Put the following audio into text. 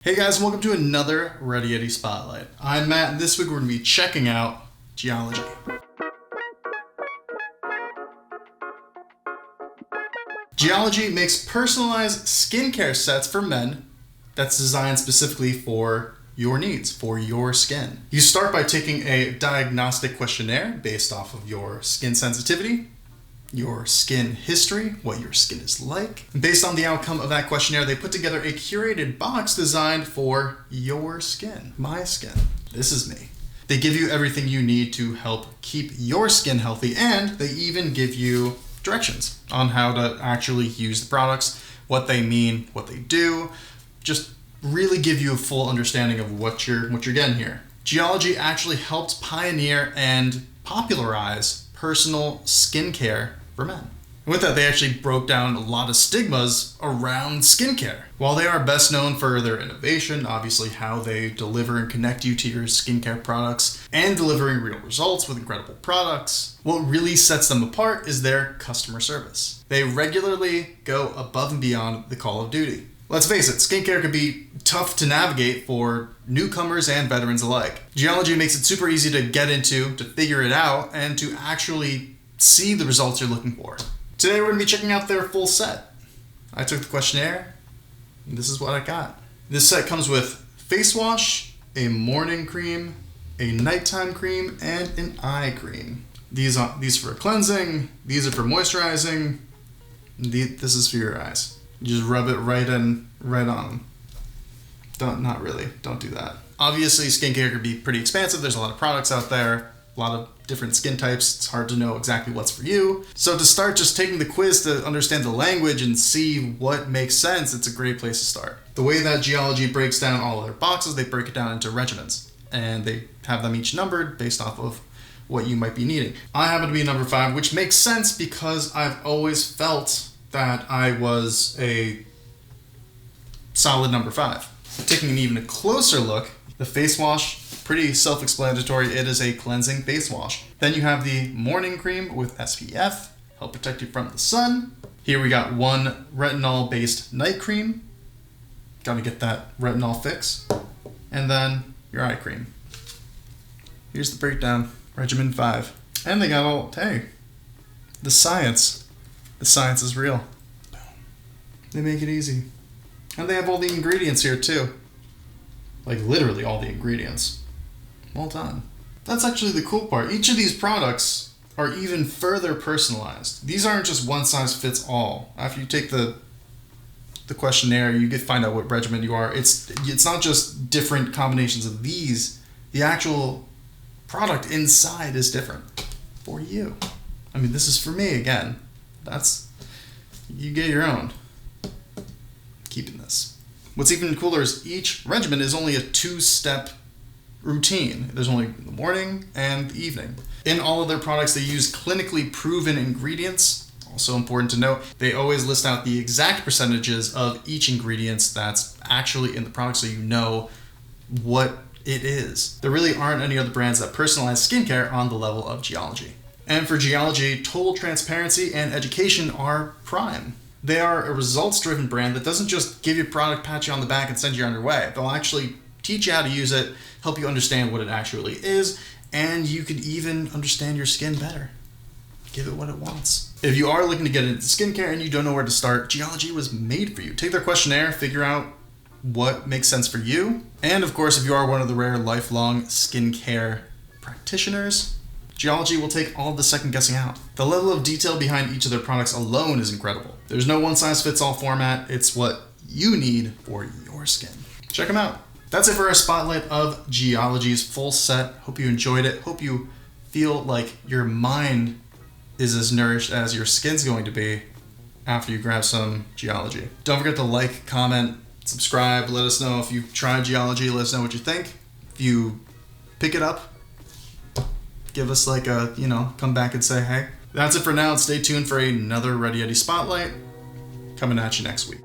Hey guys, and welcome to another RYOutfitters Spotlight. I'm Matt, and this week we're going to be checking out Geologie. Geologie makes personalized skincare sets for men that's designed specifically for your needs, for your skin. You start by taking a diagnostic questionnaire based off of your skin sensitivity, your skin history, what your skin is like. And based on the outcome of that questionnaire, they put together a curated box designed for your skin, my skin. This is me. They give you everything you need to help keep your skin healthy, and they even give you directions on how to actually use the products, what they mean, what they do, just really give you a full understanding of what you're getting here. Geologie actually helped pioneer and popularize personal skincare for men. And with that, they actually broke down a lot of stigmas around skincare. While they are best known for their innovation, obviously how they deliver and connect you to your skincare products, and delivering real results with incredible products, what really sets them apart is their customer service. They regularly go above and beyond the call of duty. Let's face it, skincare can be tough to navigate for newcomers and veterans alike. Geologie makes it super easy to get into, to figure it out, and to actually see the results you're looking for. Today we're going to be checking out their full set. I took the questionnaire, and this is what I got. This set comes with face wash, a morning cream, a nighttime cream, and an eye cream. These are for cleansing, these are for moisturizing, this is for your eyes. You just rub it right on them. Not really, don't do that. Obviously, skincare can be pretty expansive. There's a lot of products out there, a lot of different skin types. It's hard to know exactly what's for you. So to start just taking the quiz to understand the language and see what makes sense, it's a great place to start. The way that Geologie breaks down all of their boxes, they break it down into regimens, and they have them each numbered based off of what you might be needing. I happen to be number 5, which makes sense because I've always felt that I was a solid number 5. Taking an even closer look, the face wash, pretty self-explanatory. It is a cleansing face wash. Then you have the morning cream with SPF, help protect you from the sun. Here we got one retinol-based night cream. Gotta get that retinol fix. And then your eye cream. Here's the breakdown, regimen 5. And they got all, hey, the science. The science is real. They make it easy. And they have all the ingredients here too. Like literally all the ingredients. Well done. That's actually the cool part. Each of these products are even further personalized. These aren't just one size fits all. After you take the questionnaire, you get find out what regimen you are. It's not just different combinations of these. The actual product inside is different for you. I mean, this is for me again. You get your own. Keeping this. What's even cooler is each regimen is only a 2-step routine. There's only the morning and the evening. In all of their products, they use clinically proven ingredients. Also important to note, they always list out the exact percentages of each ingredient that's actually in the product so you know what it is. There really aren't any other brands that personalize skincare on the level of Geologie. And for Geologie, total transparency and education are prime. They are a results-driven brand that doesn't just give you a product, pat you on the back, and send you on your way. They'll actually teach you how to use it, help you understand what it actually is, and you can even understand your skin better. Give it what it wants. If you are looking to get into skincare and you don't know where to start, Geologie was made for you. Take their questionnaire, figure out what makes sense for you, and of course, if you are one of the rare lifelong skincare practitioners, Geologie will take all of the second guessing out. The level of detail behind each of their products alone is incredible. There's no one-size-fits-all format. It's what you need for your skin. Check them out. That's it for our spotlight of Geologie's full set. Hope you enjoyed it. Hope you feel like your mind is as nourished as your skin's going to be after you grab some Geologie. Don't forget to like, comment, subscribe. Let us know if you've tried Geologie. Let us know what you think. If you pick it up, give us like a, come back and say hey. That's it for now. Stay tuned for another RYOutfitters Spotlight coming at you next week.